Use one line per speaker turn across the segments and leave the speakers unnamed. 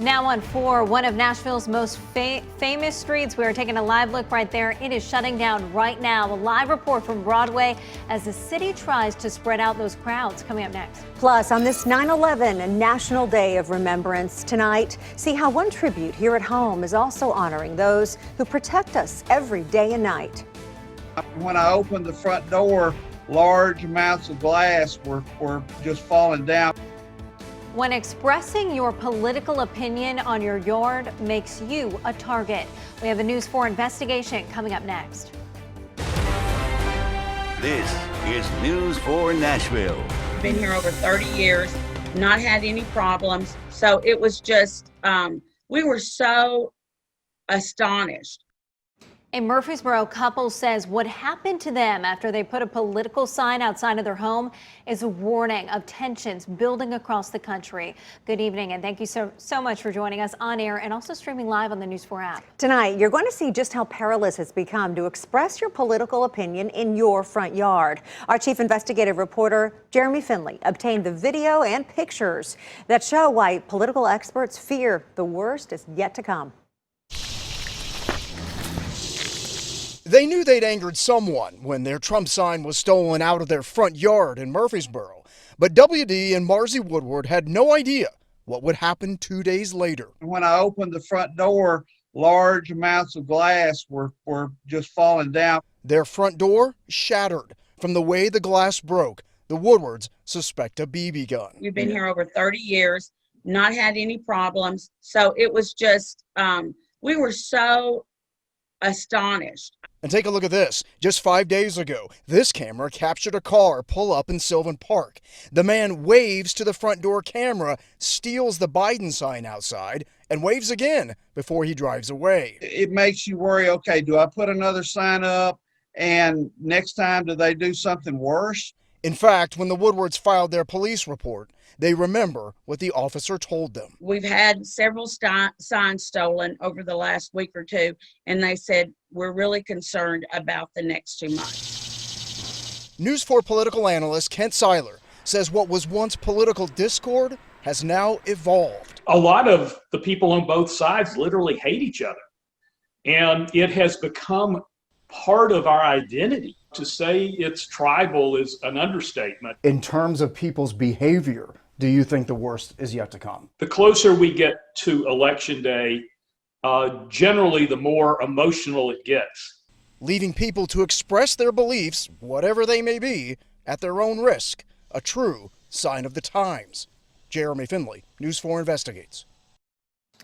Now on 4, one of Nashville's most famous streets. We are taking a live look right there. It is shutting down right now. A live report from Broadway as the city tries to spread out those crowds. Coming up next.
Plus, on this 9/11 National Day of Remembrance tonight, see how one tribute here at home is also honoring those who protect us every day and night.
When I opened the front door, large amounts of glass were just falling down.
When expressing your political opinion on your yard makes you a target. We have a News 4 investigation coming up next.
This is News 4 Nashville.
Been here over 30 years, not had any problems. So it was just, we were so astonished.
A Murfreesboro couple says what happened to them after they put a political sign outside of their home is a warning of tensions building across the country. Good evening, and thank you so much for joining us on air and also streaming live on the News 4 app.
Tonight, you're going to see just how perilous it's become to express your political opinion in your front yard. Our chief investigative reporter, Jeremy Finley, obtained the video and pictures that show why political experts fear the worst is yet to come.
They knew they'd angered someone when their Trump sign was stolen out of their front yard in Murfreesboro. But WD and Marzi Woodward had no idea what would happen 2 days later.
When I opened the front door, large amounts of glass were just falling down.
Their front door shattered from the way the glass broke. The Woodwards suspect a BB gun.
We've been here over 30 years, not had any problems. So it was just, we were so astonished.
And take a look at this. Just 5 days ago, this camera captured a car pull up in Sylvan Park. The man waves to the front door camera, steals the Biden sign outside, and waves again before he drives away.
It makes you worry, okay, do I put another sign up? And next time, do they do something worse?
In fact, when the Woodwards filed their police report, they remember what the officer told them.
We've had several signs stolen over the last week or two, and they said, we're really concerned about the next 2 months.
News 4 political analyst Kent Seiler says what was once political discord has now evolved.
A lot of the people on both sides literally hate each other, and it has become part of our identity. To say it's tribal is an understatement.
In terms of people's behavior, do you think the worst is yet to come?
The closer we get to Election Day, generally the more emotional it gets.
Leaving people to express their beliefs, whatever they may be, at their own risk. A true sign of the times. Jeremy Finley, News 4 Investigates.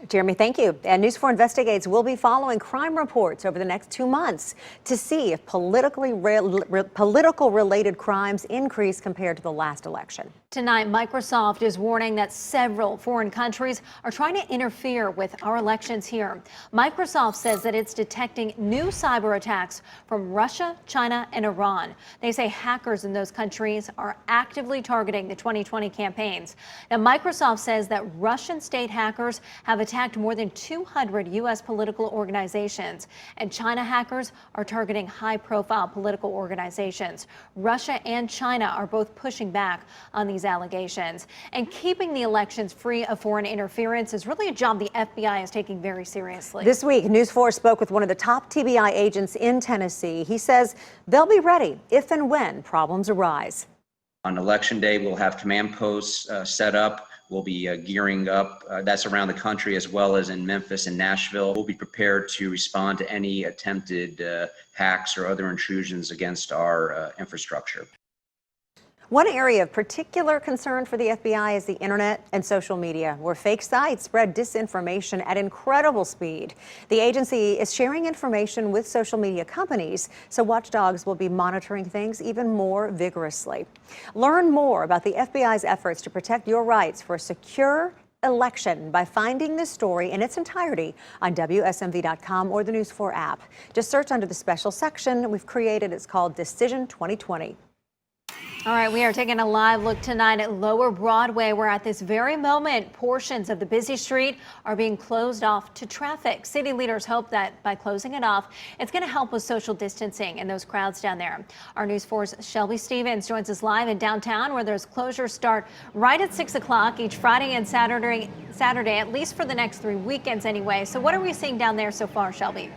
Jeremy, thank you. And News 4 Investigates will be following crime reports over the next 2 months to see if political-related crimes increase compared to the last election.
Tonight, Microsoft is warning that several foreign countries are trying to interfere with our elections here. Microsoft says that it's detecting new cyber attacks from Russia, China, and Iran. They say hackers in those countries are actively targeting the 2020 campaigns. Now, Microsoft says that Russian state hackers have attacked more than 200 U.S. political organizations, and China hackers are targeting high-profile political organizations. Russia and China are both pushing back on these allegations. And keeping the elections free of foreign interference is really a job the FBI is taking very seriously.
This week, News 4 spoke with one of the top TBI agents in Tennessee. He says they'll be ready if and when problems arise.
On Election Day, we'll have command posts set up. We'll be gearing up. That's around the country as well as in Memphis and Nashville. We'll be prepared to respond to any attempted hacks or other intrusions against our infrastructure.
One area of particular concern for the FBI is the internet and social media, where fake sites spread disinformation at incredible speed. The agency is sharing information with social media companies, so watchdogs will be monitoring things even more vigorously. Learn more about the FBI's efforts to protect your rights for a secure election by finding this story in its entirety on WSMV.com or the News 4 app. Just search under the special section we've created. It's called Decision 2020.
All right, we are taking a live look tonight at Lower Broadway, where at this very moment, portions of the busy street are being closed off to traffic. City leaders hope that by closing it off, it's going to help with social distancing and those crowds down there. Our News 4's Shelby Stevens joins us live in downtown, where those closures start right at 6 o'clock each Friday and Saturday, at least for the next 3 weekends anyway. So what are we seeing down there so far, Shelby?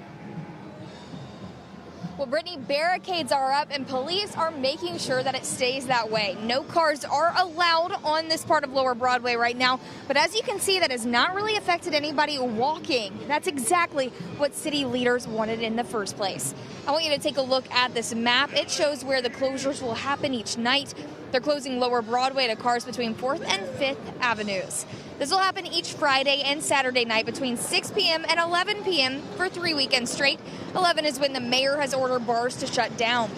Well, Brittany, barricades are up and police are making sure that it stays that way. No cars are allowed on this part of Lower Broadway right now. But as you can see, that has not really affected anybody walking. That's exactly what city leaders wanted in the first place. I want you to take a look at this map. It shows where the closures will happen each night. They're closing Lower Broadway to cars between 4th and 5th Avenues. This will happen each Friday and Saturday night between 6 p.m. and 11 p.m. for 3 weekends straight. 11 is when the mayor has ordered bars to shut down.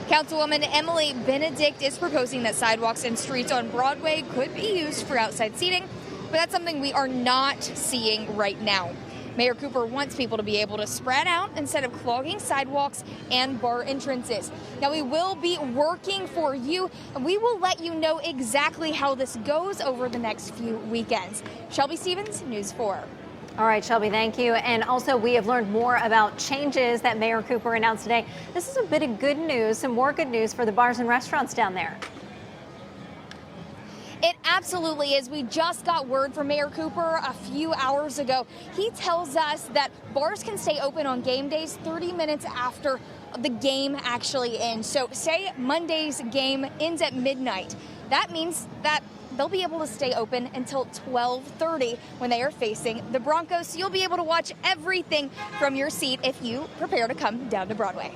Councilwoman Emily Benedict is proposing that sidewalks and streets on Broadway could be used for outside seating, but that's something we are not seeing right now. Mayor Cooper wants people to be able to spread out instead of clogging sidewalks and bar entrances. Now, we will be working for you, and we will let you know exactly how this goes over the next few weekends. Shelby Stevens, News 4.
All right, Shelby, thank you. And also, we have learned more about changes that Mayor Cooper announced today. This is a bit of good news, some more good news for the bars and restaurants down there.
It absolutely is. We just got word from Mayor Cooper a few hours ago. He tells us that bars can stay open on game days 30 minutes after the game actually ends. So say Monday's game ends at midnight. That means that they'll be able to stay open until 12:30 when they are facing the Broncos. So you'll be able to watch everything from your seat if you prepare to come down to Broadway.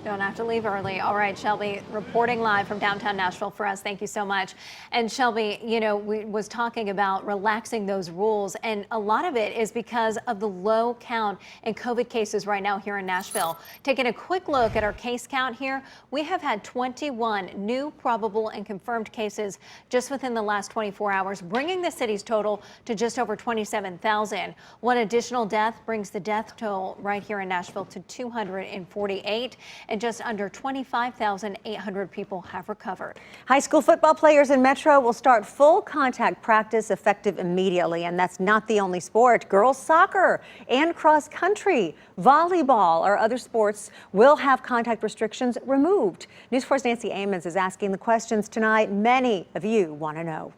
Don't have to leave early. All right, Shelby, reporting live from downtown Nashville for us. Thank you so much. And Shelby, you know, we was talking about relaxing those rules, and a lot of it is because of the low count in COVID cases right now here in Nashville. Taking a quick look at our case count here, we have had 21 new probable and confirmed cases just within the last 24 hours, bringing the city's total to just over 27,000. One additional death brings the death toll right here in Nashville to 248. And just under 25,800 people have recovered.
High school football players in Metro will start full contact practice effective immediately. And that's not the only sport. Girls soccer and cross country, volleyball, or other sports will have contact restrictions removed. News 4's Nancy Amons is asking the questions tonight many of you want to know.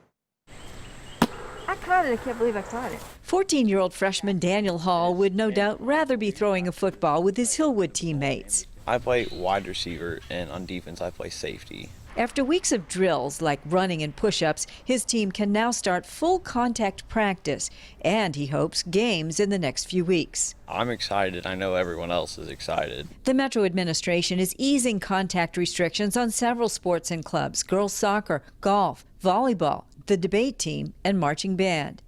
I caught it. I can't believe I caught it.
14-year-old freshman Daniel Hall would no doubt rather be throwing a football with his Hillwood teammates.
I play wide receiver, and on defense I play safety.
After weeks of drills like running and push-ups, his team can now start full contact practice, and he hopes games in the next few weeks.
I'm excited. I know everyone else is excited.
The Metro administration is easing contact restrictions on several sports and clubs: girls soccer, golf, volleyball, the debate team, and marching band.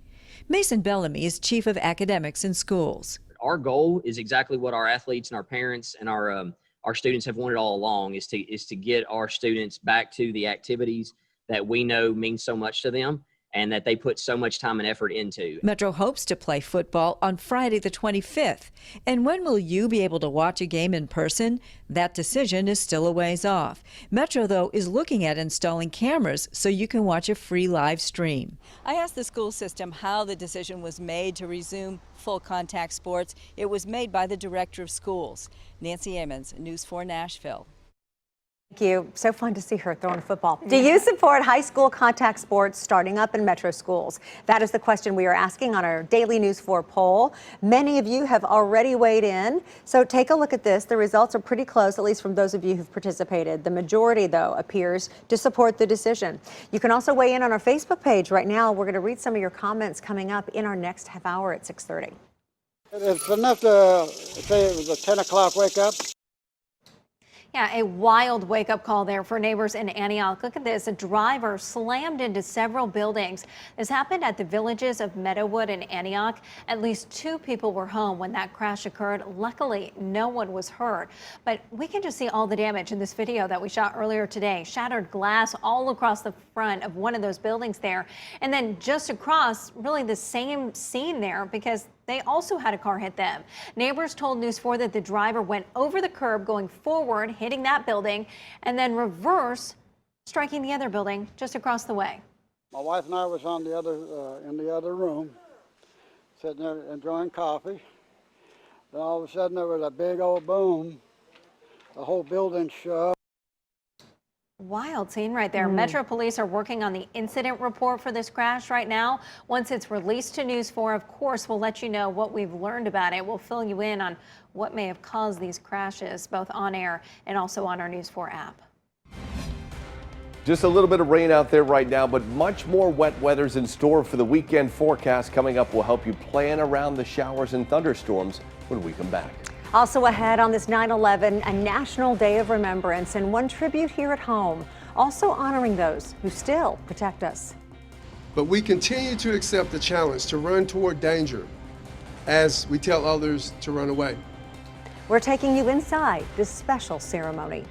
Mason Bellamy is chief of academics in schools.
Our goal is exactly what our athletes and our parents and our students have wanted all along, is to get our students back to the activities that we know mean so much to them and that they put so much time and effort into.
Metro hopes to play football on Friday the 25th. And when will you be able to watch a game in person? That decision is still a ways off. Metro, though, is looking at installing cameras so you can watch a free live stream. I asked the school system how the decision was made to resume full contact sports. It was made by the director of schools. Nancy Amons, News 4 Nashville.
Thank you. So fun to see her throwing football. Do you support high school contact sports starting up in Metro schools? That is the question we are asking on our daily News 4 poll. Many of you have already weighed in. So take a look at this. The results are pretty close, at least from those of you who've participated. The majority, though, appears to support the decision. You can also weigh in on our Facebook page right now. We're going to read some of your comments coming up in our next half hour at 6:30.
It's enough to say it was a 10 o'clock wake up.
Yeah, a wild wake-up call there for neighbors in Antioch. Look at this. A driver slammed into several buildings. This happened at the villages of Meadowwood and Antioch. At least 2 people were home when that crash occurred. Luckily, no one was hurt. But we can just see all the damage in this video that we shot earlier today. Shattered glass all across the front of one of those buildings there. And then just across, really the same scene there, because they also had a car hit them. Neighbors told News 4 that the driver went over the curb going forward, hitting that building, and then reversed striking the other building just across the way.
My wife and I was on the other in the other room, sitting there enjoying coffee. Then all of a sudden there was a big old boom. The whole building shook.
Wild scene right there. Metro Police are working on the incident report for this crash right now. Once it's released to News 4, of course, we'll let you know what we've learned about it. We'll fill you in on what may have caused these crashes, both on air and also on our News 4 app.
Just a little bit of rain out there right now, but much more wet weather's in store for the weekend forecast. Coming up, will help you plan around the showers and thunderstorms when we come back.
Also ahead on this 9/11, a National Day of Remembrance and one tribute here at home, also honoring those who still protect us.
But we continue to accept the challenge to run toward danger as we tell others to run away.
We're taking you inside this special ceremony.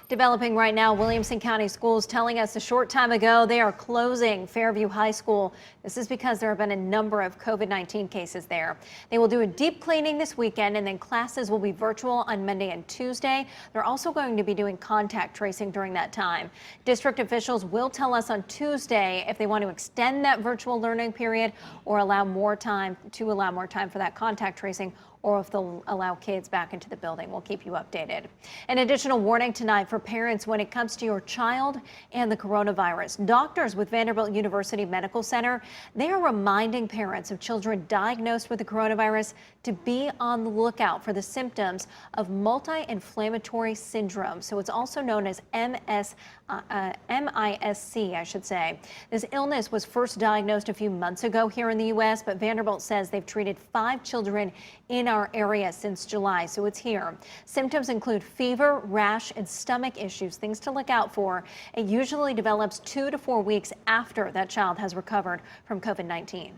Developing right now, Williamson County Schools telling us a short time ago they are closing Fairview High School. This is because there have been a number of COVID-19 cases there. They will do a deep cleaning this weekend, and then classes will be virtual on Monday and Tuesday. They're also going to be doing contact tracing during that time. District officials will tell us on Tuesday if they want to extend that virtual learning period or allow more time for that contact tracing, or if they'll allow kids back into the building. We'll keep you updated. An additional warning tonight for parents when it comes to your child and the coronavirus. Doctors with Vanderbilt University Medical Center, they are reminding parents of children diagnosed with the coronavirus to be on the lookout for the symptoms of multi-inflammatory syndrome. So it's also known as MISC, I should say. This illness was first diagnosed a few months ago here in the U.S., but Vanderbilt says they've treated 5 children in our area since July, so it's here. Symptoms include fever, rash, and stomach issues, things to look out for. It usually develops 2 to 4 weeks after that child has recovered from COVID-19.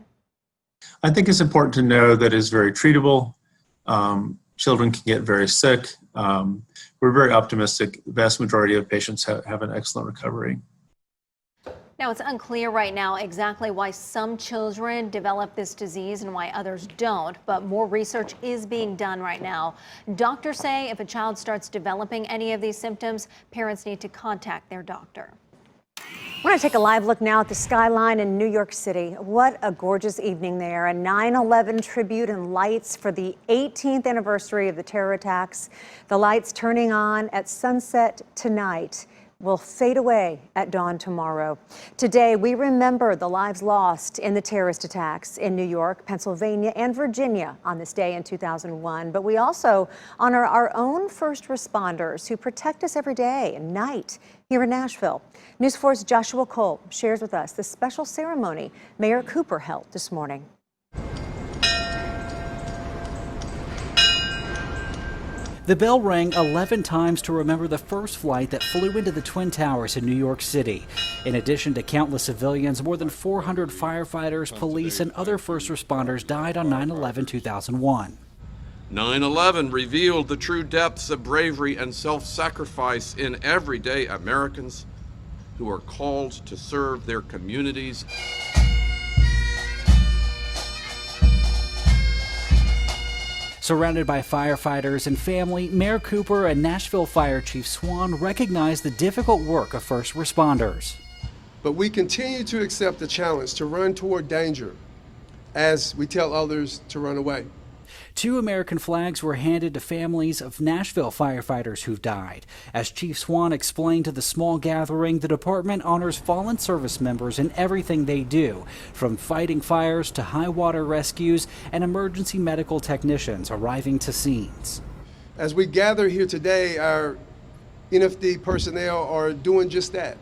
I think it's important to know that it's very treatable. Children can get very sick. We're very optimistic. The vast majority of patients have an excellent recovery.
Now, it's unclear right now exactly why some children develop this disease and why others don't, but more research is being done right now. Doctors say if a child starts developing any of these symptoms, parents need to contact their doctor.
We're going to take a live look now at the skyline in New York City. What a gorgeous evening there. A 9/11 tribute and lights for the 18th anniversary of the terror attacks. The lights turning on at sunset tonight will fade away at dawn tomorrow. Today, we remember the lives lost in the terrorist attacks in New York, Pennsylvania, and Virginia on this day in 2001. But we also honor our own first responders who protect us every day and night here in Nashville. News 4's Joshua Cole shares with us the special ceremony Mayor Cooper held this morning.
The bell rang 11 times to remember the first flight that flew into the Twin Towers in New York City. In addition to countless civilians, more than 400 firefighters, police, and other first responders died on 9/11/2001.
9/11 revealed the true depths of bravery and self-sacrifice in everyday Americans who are called to serve their communities.
Surrounded by firefighters and family, Mayor Cooper and Nashville Fire Chief Swan recognized the difficult work of first responders.
But we continue to accept the challenge to run toward danger as we tell others to run away.
2 American flags were handed to families of Nashville firefighters who've died. As Chief Swan explained to the small gathering, the department honors fallen service members in everything they do, from fighting fires to high water rescues and emergency medical technicians arriving to scenes.
As we gather here today, our NFD personnel are doing just that.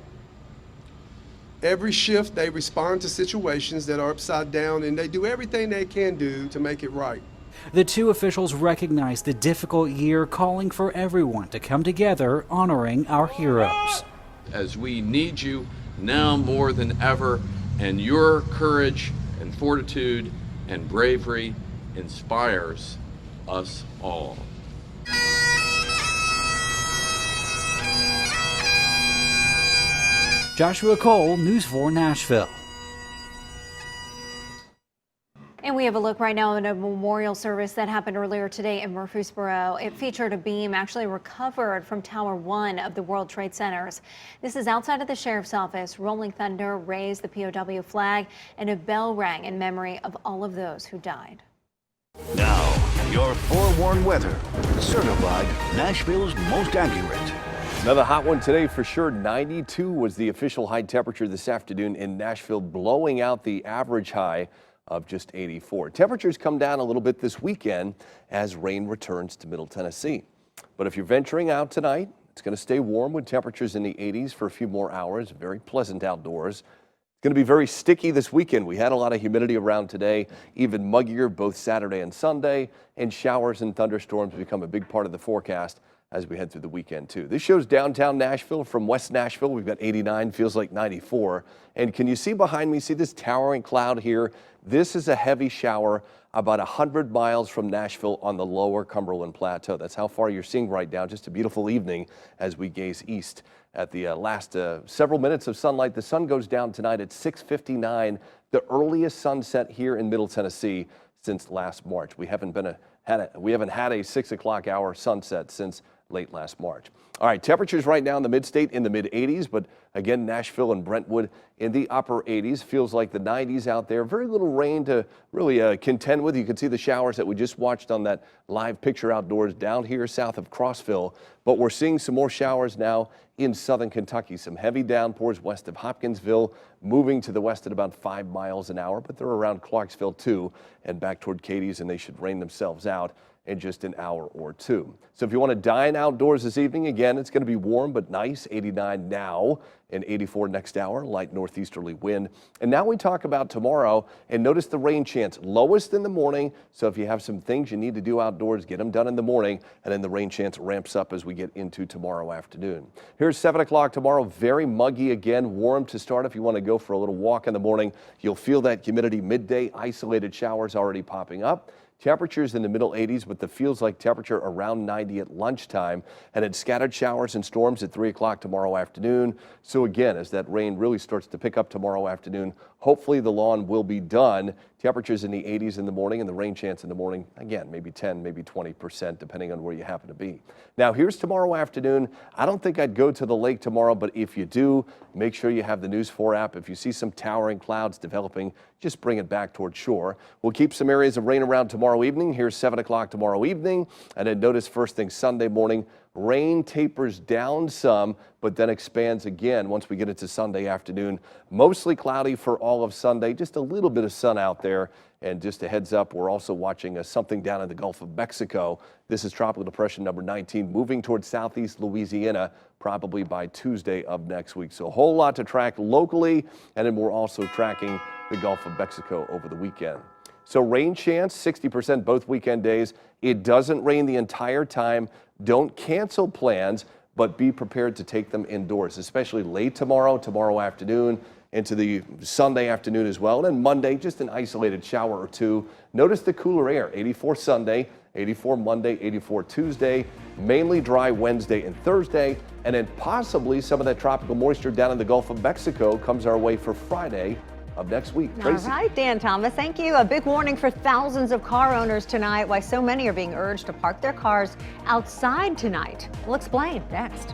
Every shift, they respond to situations that are upside down, and they do everything they can do to make it right.
The 2 officials recognized the difficult year, calling for everyone to come together, honoring our heroes.
As we need you now more than ever, and your courage and fortitude and bravery inspires us all.
Joshua Cole, News 4 Nashville.
And we we have a look right now at a memorial service that happened earlier today in Murfreesboro. It featured a beam actually recovered from Tower 1 of the World Trade Centers. This is outside of the sheriff's office. Rolling Thunder raised the POW flag and a bell rang in memory of all of those who died.
Now, your forewarned weather, certified Nashville's most accurate.
Another hot one today for sure. 92 was the official high temperature this afternoon in Nashville, blowing out the average high of just 84. Temperatures come down a little bit this weekend as rain returns to Middle Tennessee. But if you're venturing out tonight, it's going to stay warm with temperatures in the 80s for a few more hours. Very pleasant outdoors. It's going to be very sticky this weekend. We had a lot of humidity around today, even muggier both Saturday and Sunday, and showers and thunderstorms become a big part of the forecast as we head through the weekend too. This shows downtown Nashville from West Nashville. We've got 89, feels like 94. And can you see behind me, see this towering cloud here? This is a heavy shower about 100 miles from Nashville on the lower Cumberland Plateau. That's how far you're seeing right now. Just a beautiful evening as we gaze east at the last several minutes of sunlight. The sun goes down tonight at 6:59, the earliest sunset here in Middle Tennessee since last March. We haven't had a 6 o'clock hour sunset since late last March. All right, temperatures right now in the mid-state in the mid-80s, but again, Nashville and Brentwood in the upper 80s. Feels like the 90s out there. Very little rain to really contend with. You can see the showers that we just watched on that live picture outdoors down here south of Crossville. But we're seeing some more showers now in southern Kentucky. Some heavy downpours west of Hopkinsville, moving to the west at about 5 miles an hour, but they're around Clarksville too and back toward Cadiz, and they should rain themselves out in just an hour or two. So if you want to dine outdoors this evening, again, it's going to be warm but nice. 89 now and 84 next hour, light northeasterly wind. And now we talk about tomorrow, and notice the rain chance lowest in the morning. So if you have some things you need to do outdoors, get them done in the morning, and then the rain chance ramps up as we get into tomorrow afternoon. Here's 7 o'clock tomorrow. Very muggy again, warm to start. If you want to go for a little walk in the morning, you'll feel that humidity midday. Isolated showers already popping up. Temperatures in the middle 80s with the feels like temperature around 90 at lunchtime, and then scattered showers and storms at 3 o'clock tomorrow afternoon. So again, as that rain really starts to pick up tomorrow afternoon, hopefully the lawn will be done. Temperatures in the 80s in the morning, and the rain chance in the morning, again, maybe 10, maybe 20%, depending on where you happen to be. Now, here's tomorrow afternoon. I don't think I'd go to the lake tomorrow, but if you do, make sure you have the News4 app. If you see some towering clouds developing, just bring it back toward shore. We'll keep some areas of rain around tomorrow evening. Here's 7 o'clock tomorrow evening. And then notice first thing Sunday morning, rain tapers down some, but then expands again once we get into Sunday afternoon. Mostly cloudy for all of Sunday, just a little bit of sun out there. And just a heads up, we're also watching something down in the Gulf of Mexico. This is Tropical Depression number 19, moving towards southeast Louisiana, probably by Tuesday of next week. So a whole lot to track locally, and then we're also tracking the Gulf of Mexico over the weekend. So rain chance, 60% both weekend days. It doesn't rain the entire time. Don't cancel plans, but be prepared to take them indoors, especially late tomorrow afternoon, into the Sunday afternoon as well. And then Monday, just an isolated shower or two. Notice the cooler air, 84 Sunday, 84 Monday, 84 Tuesday, mainly dry Wednesday and Thursday, and then possibly some of that tropical moisture down in the Gulf of Mexico comes our way for Friday of next week. Tracy.
All right, Dan Thomas, thank you. A big warning for thousands of car owners tonight, why so many are being urged to park their cars outside tonight. We'll explain next.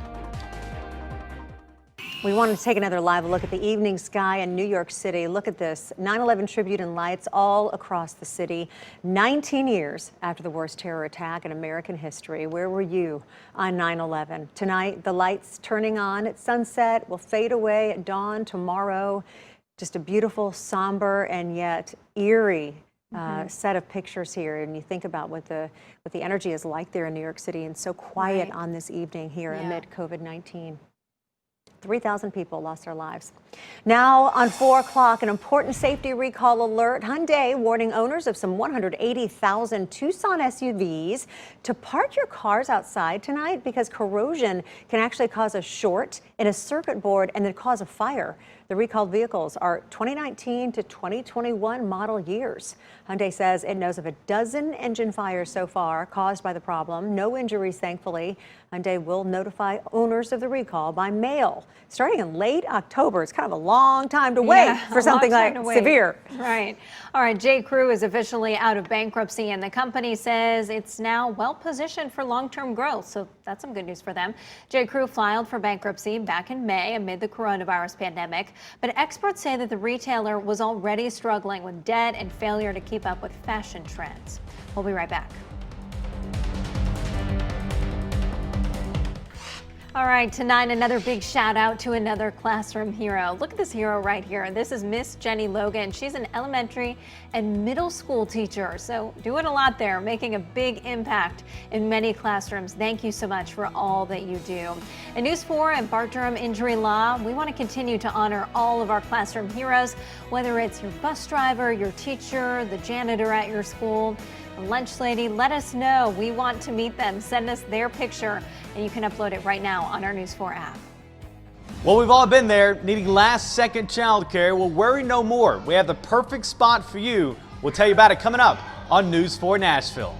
We wanted to take another live look at the evening sky in New York City. Look at this, 9/11 tribute and lights all across the city. 19 years after the worst terror attack in American history. Where were you on 9/11? Tonight, the lights turning on at sunset will fade away at dawn tomorrow. Just a beautiful, somber, and yet eerie set of pictures here. And you think about what the energy is like there in New York City, and so quiet on this evening here amid COVID-19. 3,000 people lost their lives. Now on 4 o'clock, an important safety recall alert. Hyundai warning owners of some 180,000 Tucson SUVs to park your cars outside tonight because corrosion can actually cause a short in a circuit board and then cause a fire. The recalled vehicles are 2019 to 2021 model years. Hyundai says it knows of a dozen engine fires so far caused by the problem. No injuries, thankfully. Hyundai will notify owners of the recall by mail. starting in late October. It's kind of a long time to wait for something like severe.
Right. All right, J. Crew is officially out of bankruptcy, and the company says it's now well positioned for long-term growth. So that's some good news for them. J. Crew filed for bankruptcy back in May amid the coronavirus pandemic, but experts say that the retailer was already struggling with debt and failure to keep up with fashion trends. We'll be right back. All right, tonight, another big shout out to another classroom hero. Look at this hero right here. This is Miss Jenny Logan. She's an elementary and middle school teacher, so doing a lot there, making a big impact in many classrooms. Thank you so much for all that you do. At News 4 and Bart Durham Injury Law, we want to continue to honor all of our classroom heroes, whether it's your bus driver, your teacher, the janitor at your school, the lunch lady. Let us know. We want to meet them. Send us their picture, and you can upload it right now on our News 4 app.
Well, we've all been there, needing last-second childcare. Well, worry no more. We have the perfect spot for you. We'll tell you about it coming up on News 4 Nashville.